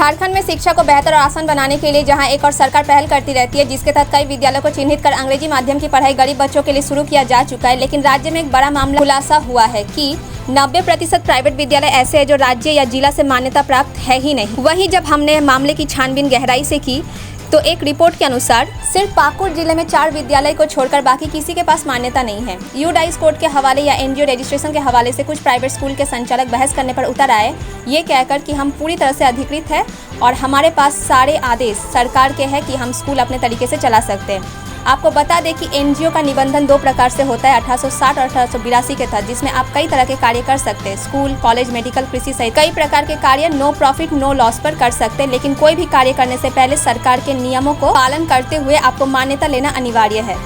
झारखंड में शिक्षा को बेहतर और आसान बनाने के लिए जहां एक और सरकार पहल करती रहती है, जिसके तहत कई विद्यालयों को चिन्हित कर अंग्रेजी माध्यम की पढ़ाई गरीब बच्चों के लिए शुरू किया जा चुका है। लेकिन राज्य में एक बड़ा मामला खुलासा हुआ है कि 90% प्राइवेट विद्यालय ऐसे हैं जो राज्य या जिला से मान्यता प्राप्त है ही नहीं। वहीं जब हमने मामले की छानबीन गहराई से की तो एक रिपोर्ट के अनुसार सिर्फ पाकुड़ जिले में 4 विद्यालय को छोड़कर बाकी किसी के पास मान्यता नहीं है। यूडाइस कोड के हवाले या एनजीओ रजिस्ट्रेशन के हवाले से कुछ प्राइवेट स्कूल के संचालक बहस करने पर उतर आए, ये कहकर कि हम पूरी तरह से अधिकृत है और हमारे पास सारे आदेश सरकार के हैं कि हम स्कूल अपने तरीके से चला सकते हैं। आपको बता दें कि एनजीओ का निबंधन 2 प्रकार से होता है, 1860 और 1882 के तहत, जिसमें आप कई तरह के कार्य कर सकते हैं। स्कूल, कॉलेज, मेडिकल, कृषि सहित कई प्रकार के कार्य नो प्रॉफिट नो लॉस पर कर सकते हैं। लेकिन कोई भी कार्य करने से पहले सरकार के नियमों को पालन करते हुए आपको मान्यता लेना अनिवार्य है।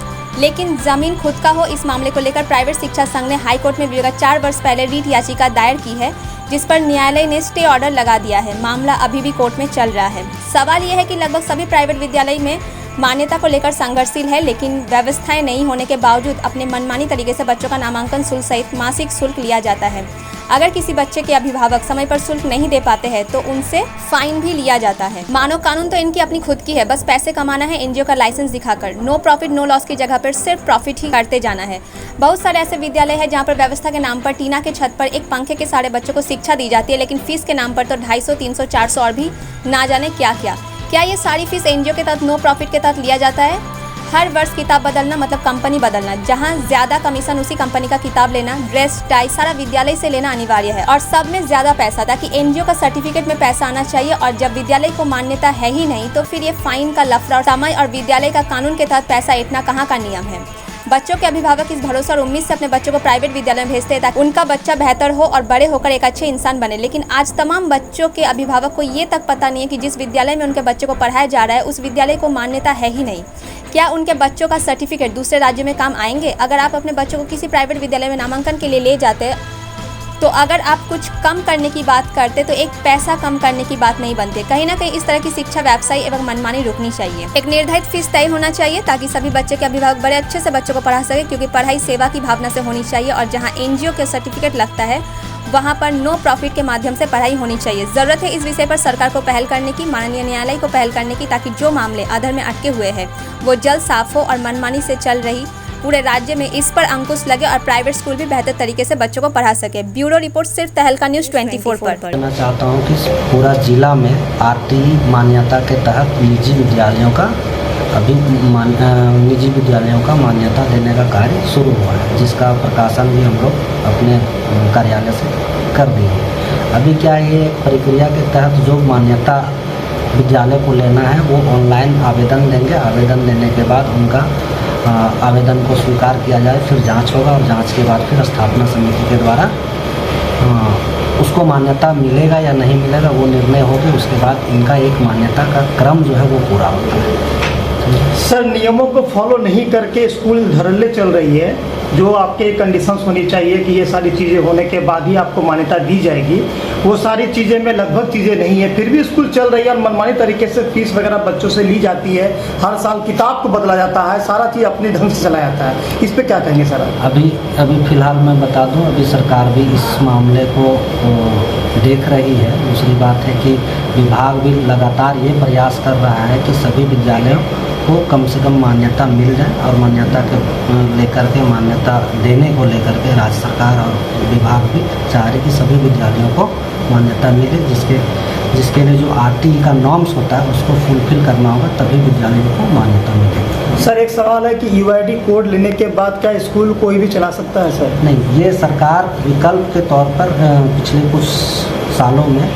लेकिन जमीन खुद का हो, इस मामले को लेकर प्राइवेट शिक्षा संघ ने हाईकोर्ट में विगत 4 वर्ष पहले रीट याचिका दायर की है, जिस पर न्यायालय ने स्टे ऑर्डर लगा दिया है। मामला अभी भी कोर्ट में चल रहा है। सवाल यह है कि लगभग सभी प्राइवेट विद्यालय में मान्यता को लेकर संघर्षशील है, लेकिन व्यवस्थाएं नहीं होने के बावजूद अपने मनमानी तरीके से बच्चों का नामांकन शुल्क सहित मासिक शुल्क लिया जाता है। अगर किसी बच्चे के अभिभावक समय पर शुल्क नहीं दे पाते हैं तो उनसे फाइन भी लिया जाता है। मानो कानून तो इनकी अपनी खुद की है, बस पैसे कमाना है एनजीओ का लाइसेंस दिखाकर। नो प्रॉफिट नो लॉस की जगह पर सिर्फ प्रॉफिट ही करते जाना है। बहुत सारे ऐसे विद्यालय हैं जहाँ पर व्यवस्था के नाम पर टीना के छत पर एक पंखे के सारे बच्चों को शिक्षा दी जाती है, लेकिन फीस के नाम पर तो 250, 300, 400 और भी ना जाने क्या ये सारी फीस एनजीओ के तहत नो प्रॉफिट के तहत लिया जाता है? हर वर्ष किताब बदलना मतलब कंपनी बदलना, जहां ज्यादा कमीशन उसी कंपनी का किताब लेना, ड्रेस, टाई सारा विद्यालय से लेना अनिवार्य है और सब में ज्यादा पैसा, ताकि एनजीओ का सर्टिफिकेट में पैसा आना चाहिए। और जब विद्यालय को मान्यता है ही नहीं तो फिर ये फाइन का लफड़ा और समय और विद्यालय का कानून के तहत पैसा इतना कहाँ का नियम है। बच्चों के अभिभावक इस भरोसा और उम्मीद से अपने बच्चों को प्राइवेट विद्यालय में भेजते हैं ताकि उनका बच्चा बेहतर हो और बड़े होकर एक अच्छे इंसान बने। लेकिन आज तमाम बच्चों के अभिभावक को ये तक पता नहीं है कि जिस विद्यालय में उनके बच्चे को पढ़ाया जा रहा है उस विद्यालय को मान्यता है ही नहीं। क्या उनके बच्चों का सर्टिफिकेट दूसरे राज्यों में काम आएंगे? अगर आप अपने बच्चों को किसी प्राइवेट विद्यालय में नामांकन के लिए ले जाते तो अगर आप कुछ कम करने की बात करते तो एक पैसा कम करने की बात नहीं बनती। कहीं ना कहीं इस तरह की शिक्षा व्यवसायी एवं मनमानी रुकनी चाहिए। एक निर्धारित फीस तय होना चाहिए ताकि सभी बच्चे के अभिभावक बड़े अच्छे से बच्चों को पढ़ा सके, क्योंकि पढ़ाई सेवा की भावना से होनी चाहिए और जहां एनजीओ के सर्टिफिकेट लगता है वहां पर नो प्रॉफिट के माध्यम से पढ़ाई होनी चाहिए। जरूरत है इस विषय पर सरकार को पहल करने की, माननीय न्यायालय को पहल करने की, ताकि जो मामले अधर में अटके हुए हैं वो जल्द साफ हो और मनमानी से चल रही पूरे राज्य में इस पर अंकुश लगे और प्राइवेट स्कूल भी बेहतर तरीके से बच्चों को पढ़ा सके। ब्यूरो रिपोर्ट सिर्फ तहलका न्यूज़ 24 पर। कहना चाहता हूँ कि पूरा जिला में आरटीई मान्यता के तहत निजी विद्यालयों का मान्यता देने का कार्य शुरू हुआ है, जिसका प्रकाशन भी हम लोग अपने कार्यालय से कर दिए। अभी क्या ये प्रक्रिया के तहत जो मान्यता विद्यालय को लेना है वो ऑनलाइन आवेदन देंगे। आवेदन देने के बाद उनका आवेदन को स्वीकार किया जाए, फिर जांच होगा और जांच के बाद फिर स्थापना समिति के द्वारा उसको मान्यता मिलेगा या नहीं मिलेगा वो निर्णय होगा। उसके बाद इनका एक मान्यता का क्रम जो है वो पूरा होता है। सर, नियमों को फॉलो नहीं करके स्कूल धड़ल्ले चल रही है, जो आपके कंडीशंस होनी चाहिए कि ये सारी चीज़ें होने के बाद ही आपको मान्यता दी जाएगी, वो सारी चीज़ें में लगभग चीज़ें नहीं है, फिर भी स्कूल चल रही है और मनमानी तरीके से फीस वगैरह बच्चों से ली जाती है। हर साल किताब को बदला जाता है, सारा चीज़ अपने ढंग से चलाया जाता है। इस पर क्या कहेंगे सर? अभी फ़िलहाल मैं बता दूं, अभी सरकार भी इस मामले को देख रही है। दूसरी बात है कि विभाग भी लगातार ये प्रयास कर रहा है कि सभी विद्यालयों को कम से कम मान्यता मिल जाए और मान्यता के लेकर के मान्यता देने को लेकर के राज्य सरकार और विभाग भी चाह रहे कि सभी विद्यालयों को मान्यता मिले, जिसके लिए जो आरटीई का नॉर्म्स होता है उसको फुलफिल करना होगा, तभी विद्यालयों को मान्यता मिलेगी। सर, एक सवाल है कि यूआईडी कोड लेने के बाद क्या स्कूल कोई भी चला सकता है सर? नहीं, ये सरकार विकल्प के तौर पर पिछले कुछ सालों में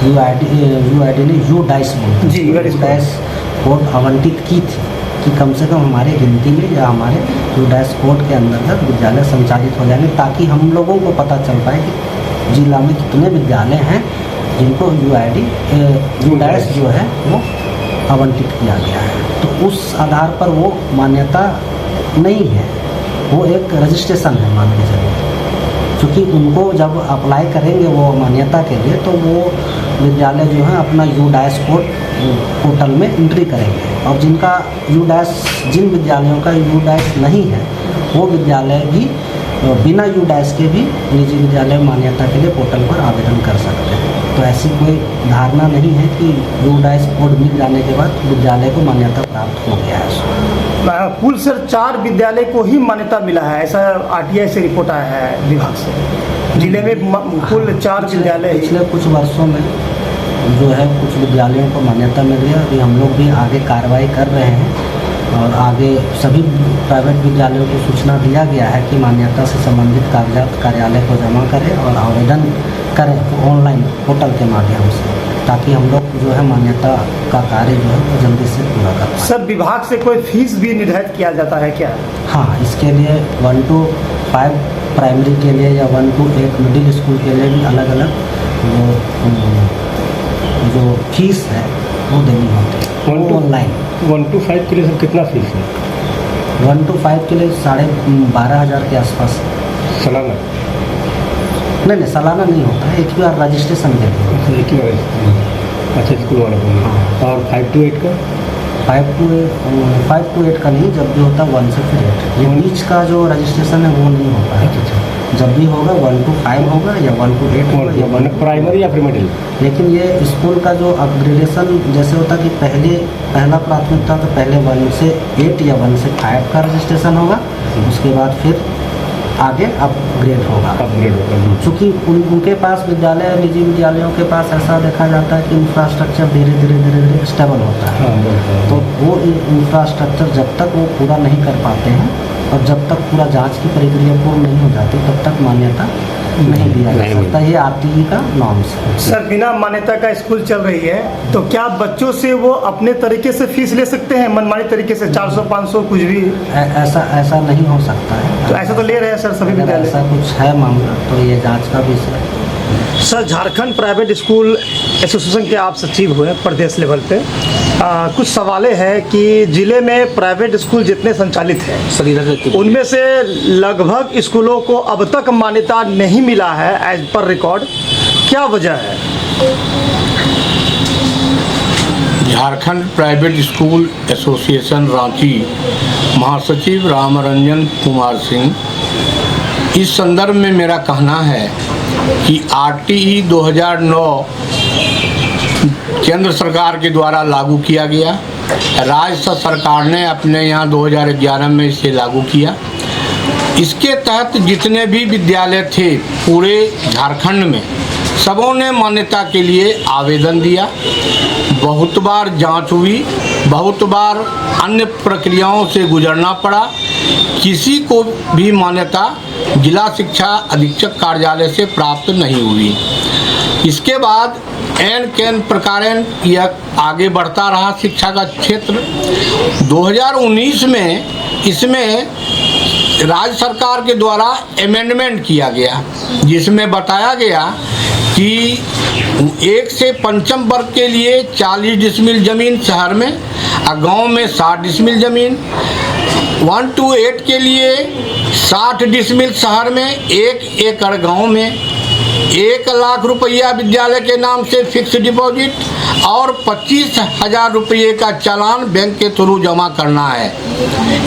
यूआईडी ने यूडाइस कोड आवंटित की थी कि कम से कम हमारे गिनती में या हमारे यूडाइस कोड के अंदर विद्यालय संचालित हो जाएंगे, ताकि हम लोगों को पता चल पाए कि जिला में कितने विद्यालय हैं जिनको यूडाइस जो है वो आवंटित किया गया है। तो उस आधार पर वो मान्यता नहीं है, वो एक रजिस्ट्रेशन है मान के चलिए। क्योंकि उनको जब अप्लाई करेंगे वो मान्यता के लिए तो वो विद्यालय जो है अपना यूडाइस कोड पोर्टल में एंट्री करेंगे, और जिन विद्यालयों का यूडाइस नहीं है वो विद्यालय भी बिना यूडाइस के भी निजी विद्यालय मान्यता के लिए पोर्टल पर आवेदन कर सकते हैं। तो ऐसी कोई धारणा नहीं है कि यूडाइस कोड मिल जाने के बाद विद्यालय को मान्यता प्राप्त हो गया है। कुल सर 4 विद्यालय को ही मान्यता मिला है, ऐसा आरटीआई से रिपोर्ट आया है विभाग से। जिले में कुल 4 विद्यालय पिछले कुछ वर्षों में जो है कुछ विद्यालयों को मान्यता मिल गया। अभी हम लोग भी आगे कार्रवाई कर रहे हैं और आगे सभी प्राइवेट विद्यालयों को सूचना दिया गया है कि मान्यता से संबंधित कागजात कार्यालय को जमा करें और आवेदन करें ऑनलाइन पोर्टल के माध्यम से, ताकि हम लोग जो है मान्यता का कार्य जो है वो जल्दी से पूरा कर पाएं। सर विभाग से कोई फीस भी निर्धारित किया जाता है क्या? हाँ, इसके लिए 1 to 5 प्राइमरी के लिए या 1 to 8 मिडिल स्कूल के लिए भी अलग अलग जो फीस है वो देनी होती है ऑनलाइन। 1 to 5 के लिए सर कितना फीस है? 1 to 5 के लिए 12,500 के आसपास। सालाना? नहीं, सालाना नहीं होता है, एक बार रजिस्ट्रेशन के लिए। एक ही बार? अच्छा, स्कूल वाला बोल। और 5 to 8 का? 5 to 8 का नहीं, जब भी होता है 1 से फिर 8। ये बीच का जो रजिस्ट्रेशन है वो नहीं होता है। अच्छा, जब भी होगा 1 to 5 होगा या 1 to 8 होगा या 1 to प्राइमरी या फिर मिडिल। लेकिन ये स्कूल का जो अपग्रेडेशन जैसे होता है कि पहला प्राथमिकता तो पहले 1 से 8 या 1 से 5 का रजिस्ट्रेशन होगा, उसके बाद फिर आगे अपग्रेड होगा। चूँकि उनके पास विद्यालय निजी विद्यालयों के पास ऐसा देखा जाता है कि इंफ्रास्ट्रक्चर धीरे धीरे स्टेबल होता है। तो वो इंफ्रास्ट्रक्चर जब तक वो पूरा नहीं कर पाते हैं और जब तक पूरा जांच की प्रक्रिया पूर्ण नहीं हो जाती तब तक मान्यता नहीं दिया जा सकता। ये आरटीई का नॉर्म्स है। सर बिना मान्यता का स्कूल चल रही है तो क्या बच्चों से वो अपने तरीके से फीस ले सकते हैं, मनमानी तरीके से 400-500 कुछ भी? ऐसा नहीं हो सकता है। तो ऐसा तो ले रहे हैं सर सभी विद्यालय? ऐसा कुछ है मामला तो ये जांच का विषय है। Sir Jharkhand private school association के आप सचिव हुए प्रदेश लेवल पे, कुछ सवालें हैं कि जिले में प्राइवेट स्कूल जितने संचालित हैं उनमें से लगभग स्कूलों को अब तक मान्यता नहीं मिला है एज पर रिकॉर्ड, क्या वजह है? Jharkhand private school association Ranchi महासचिव रामरंजन कुमार सिंह, इस संदर्भ में मेरा कहना है कि आरटीई 2009 केंद्र सरकार के द्वारा लागू किया गया, राज्य सरकार ने अपने यहाँ 2011 में इसे लागू किया। इसके तहत जितने भी विद्यालय थे पूरे झारखंड में सबों ने मान्यता के लिए आवेदन दिया। बहुत बार जांच हुई, बहुत बार अन्य प्रक्रियाओं से गुजरना पड़ा, किसी को भी मान्यता जिला शिक्षा अधीक्षक कार्यालय से प्राप्त नहीं हुई। इसके बाद एन प्रकारेण यह आगे बढ़ता रहा शिक्षा का क्षेत्र। 2019 में इसमें राज्य सरकार के द्वारा अमेंडमेंट किया गया, जिसमें बताया गया कि 1 से 5वीं वर्ग के लिए 40 डिसमिल ज़मीन शहर में और गांव में 60 डिसमिल ज़मीन, 1 to 8 के लिए 60 डिसमिल शहर में 1 एकड़ गांव में, 1 लाख रुपया विद्यालय के नाम से फिक्स डिपॉजिट और 25,000 रुपये का चालान बैंक के थ्रू जमा करना है।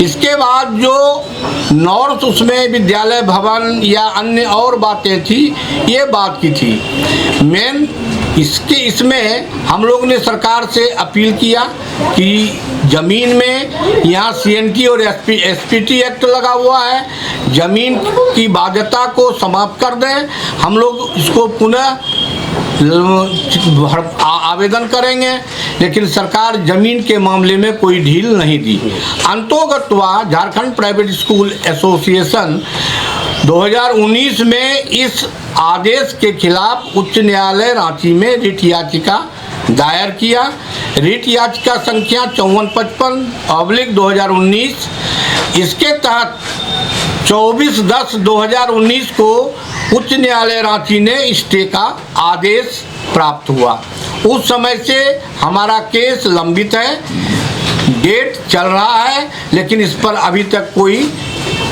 इसके बाद जो नॉर्थ उसमें विद्यालय भवन या अन्य और बातें थी, ये बात की थी मेन इसमें हम लोग ने सरकार से अपील किया कि ज़मीन में यहाँ सीएनटी और एसपीटी एक्ट लगा हुआ है, ज़मीन की बाध्यता को समाप्त कर दें। हम लोग इसको पुनः आवेदन करेंगे, लेकिन सरकार ज़मीन के मामले में कोई ढील नहीं दी। अंतोगत्वा झारखंड प्राइवेट स्कूल एसोसिएशन 2019 में इस आदेश के खिलाफ उच्च न्यायालय रांची में रिट याचिका दायर किया। रिट याचिका संख्या 5455/2019। इसके तहत 24/10/2019 को उच्च न्यायालय रांची ने स्टे का आदेश प्राप्त हुआ। उस समय से हमारा केस लंबित है, डेट चल रहा है, लेकिन इस पर अभी तक कोई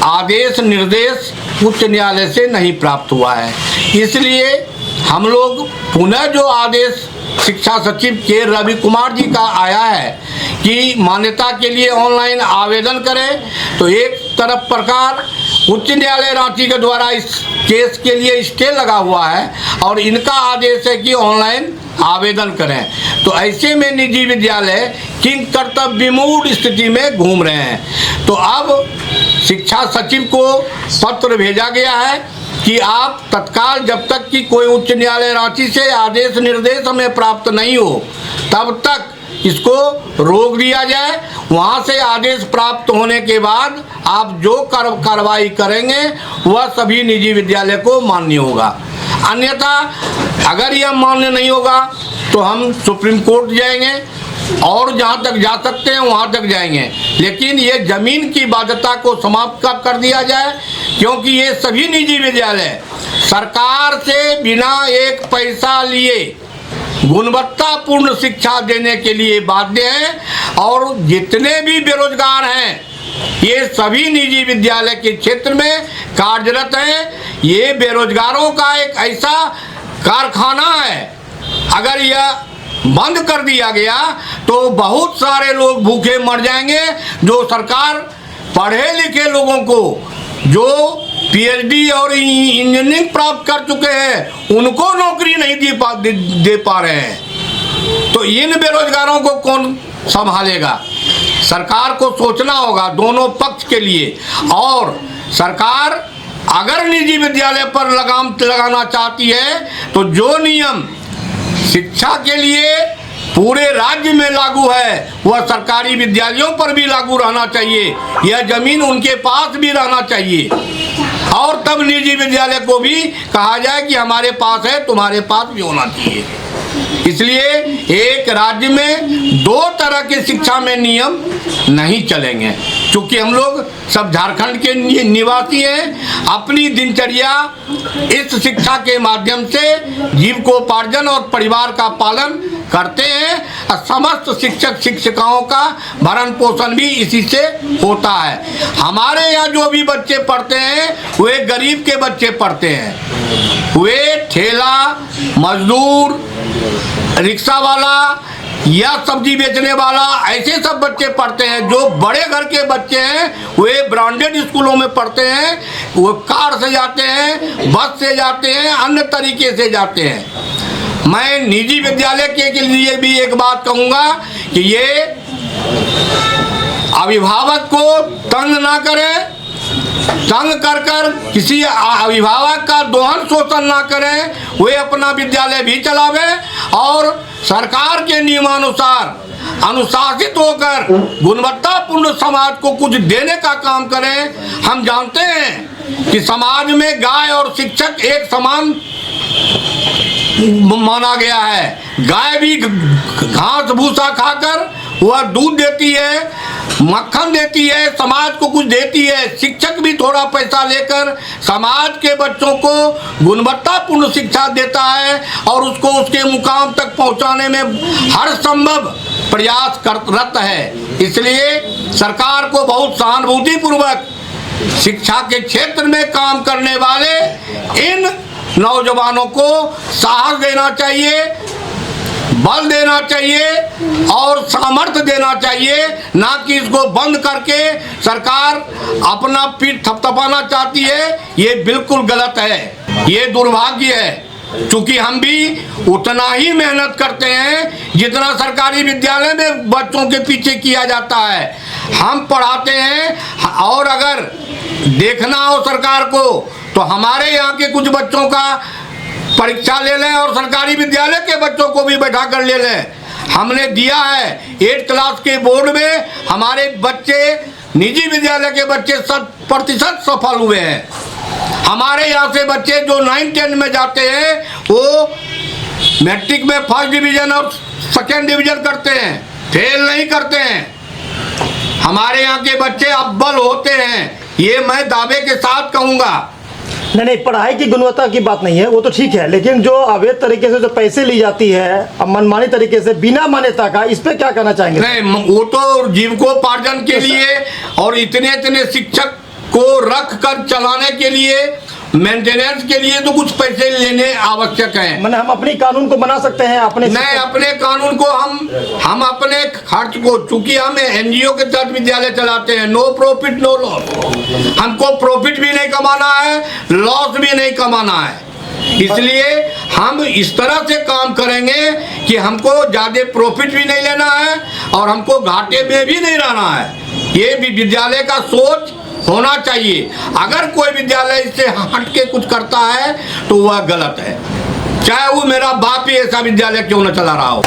आदेश निर्देश उच्च न्यायालय से नहीं प्राप्त हुआ है। इसलिए हम लोग पुनः जो आदेश शिक्षा सचिव के रवि कुमार जी का आया है कि मान्यता के लिए ऑनलाइन आवेदन करें, तो एक तरफ प्रकार उच्च न्यायालय रांची के द्वारा इस केस के लिए स्टे लगा हुआ है और इनका आदेश है कि ऑनलाइन आवेदन करें। तो ऐसे में निजी विद्यालय किन कर्तव्य विमूढ़ स्थिति में घूम रहे हैं। तो अब शिक्षा सचिव को पत्र भेजा गया है कि आप तत्काल जब तक कि कोई उच्च न्यायालय रांची से आदेश निर्देश हमें प्राप्त नहीं हो तब तक इसको रोक दिया जाए। वहाँ से आदेश प्राप्त होने के बाद आप जो कार्रवाई करेंगे वह सभी निजी विद्यालय को मान्य होगा। अन्यथा अगर यह मान्य नहीं होगा तो हम सुप्रीम कोर्ट जाएंगे और जहाँ तक जा सकते हैं वहाँ तक जाएंगे, लेकिन ये ज़मीन की बाध्यता को समाप्त कर दिया जाए, क्योंकि ये सभी निजी विद्यालय सरकार से बिना एक पैसा लिए गुणवत्तापूर्ण शिक्षा देने के लिए बाध्य हैं। और जितने भी बेरोजगार हैं ये सभी निजी विद्यालय के क्षेत्र में कार्यरत हैं। ये बेरोजगारों का एक ऐसा कारखाना है, अगर यह बंद कर दिया गया तो बहुत सारे लोग भूखे मर जाएंगे। जो सरकार पढ़े लिखे लोगों को जो पीएचडी और इंजीनियरिंग प्राप्त कर चुके हैं उनको नौकरी नहीं दे पा रहे हैं। तो इन बेरोजगारों को कौन संभालेगा? सरकार को सोचना होगा दोनों पक्ष के लिए। और सरकार अगर निजी विद्यालय पर लगाम लगाना चाहती है तो जो नियम शिक्षा के लिए पूरे राज्य में लागू है वह सरकारी विद्यालयों पर भी लागू रहना चाहिए। यह जमीन उनके पास भी रहना चाहिए और तब निजी विद्यालय को भी कहा जाए कि हमारे पास है, तुम्हारे पास भी होना चाहिए। इसलिए एक राज्य में दो तरह के शिक्षा में नियम नहीं चलेंगे। क्योंकि हम लोग सब झारखंड के निवासी हैं, अपनी दिनचर्या इस शिक्षा के माध्यम से जीविकोपार्जन और परिवार का पालन करते हैं और समस्त शिक्षक शिक्षिकाओं का भरण पोषण भी इसी से होता है। हमारे यहाँ जो भी बच्चे पढ़ते हैं वे गरीब के बच्चे पढ़ते हैं, वे ठेला मजदूर, रिक्शा वाला या सब्जी बेचने वाला, ऐसे सब बच्चे पढ़ते हैं। जो बड़े घर के बच्चे हैं वे ब्रांडेड स्कूलों में पढ़ते हैं, वो कार से जाते हैं, बस से जाते हैं, अन्य तरीके से जाते हैं। मैं निजी विद्यालय के लिए भी एक बात कहूँगा कि ये अभिभावक को तंग ना करें, तंग कर किसी अभिभावक का दोहन शोषण ना करें, वे अपना विद्यालय भी चलावे और सरकार के नियमानुसार अनुशासित होकर गुणवत्तापूर्ण समाज को कुछ देने का काम करें। हम जानते हैं कि समाज में गाय और शिक्षक एक समान माना गया है। गाय भी घास भूसा खाकर वह दूध देती है, मक्खन देती है, समाज को कुछ देती है। शिक्षक भी थोड़ा पैसा लेकर समाज के बच्चों को गुणवत्तापूर्ण शिक्षा देता है और उसको उसके मुकाम तक पहुंचाने में हर संभव प्रयास करत है। इसलिए सरकार को बहुत सहानुभूतिपूर्वक शिक्षा के क्षेत्र में काम करने वाले इन नौजवानों को साहस देना चाहिए, बल देना चाहिए और सामर्थ्य देना चाहिए, ना कि इसको बंद करके सरकार अपना पीठ थपथपाना चाहती है। ये बिल्कुल गलत है, ये दुर्भाग्य है। क्योंकि हम भी उतना ही मेहनत करते हैं जितना सरकारी विद्यालय में बच्चों के पीछे किया जाता है। हम पढ़ाते हैं और अगर देखना हो सरकार को तो हमारे यहाँ के कुछ बच्चों का परीक्षा ले लें और सरकारी विद्यालय के बच्चों को भी बैठा कर ले लें। हमने दिया है 8 क्लास के बोर्ड में हमारे बच्चे, निजी विद्यालय के बच्चे 100% सफल हुए हैं। हमारे यहाँ से बच्चे जो 9-10 में जाते हैं वो मैट्रिक में फर्स्ट डिवीज़न और सेकेंड डिवीज़न करते हैं, फेल नहीं करते हैं। हमारे यहाँ के बच्चे अव्वल होते हैं, ये मैं दावे के साथ कहूँगा। नहीं, पढ़ाई की गुणवत्ता की बात नहीं है, वो तो ठीक है, लेकिन जो अवैध तरीके से जो पैसे ली जाती है मनमानी तरीके से बिना मान्यता का, इस पे क्या कहना चाहेंगे? नहीं, वो तो जीविकोपार्जन के लिए और इतने शिक्षक को रख कर चलाने के लिए मेंटेनेंस के लिए तो कुछ पैसे लेने आवश्यक हैं। मैंने हम अपनी कानून को बना सकते हैं अपने नहीं, अपने कानून को हम अपने खर्च को, चूंकि हम एनजीओ के तहत विद्यालय चलाते हैं, नो प्रॉफिट नो लॉस, हमको प्रॉफिट भी नहीं कमाना है, लॉस भी नहीं कमाना है। इसलिए हम इस तरह से काम करेंगे कि हमको ज्यादा प्रॉफिट भी नहीं लेना है और हमको घाटे में भी नहीं रहना है। ये भी विद्यालय का सोच होना चाहिए। अगर कोई विद्यालय इससे हट के कुछ करता है तो वह गलत है, चाहे वो मेरा बाप ही ऐसा विद्यालय क्यों न चला रहा हो।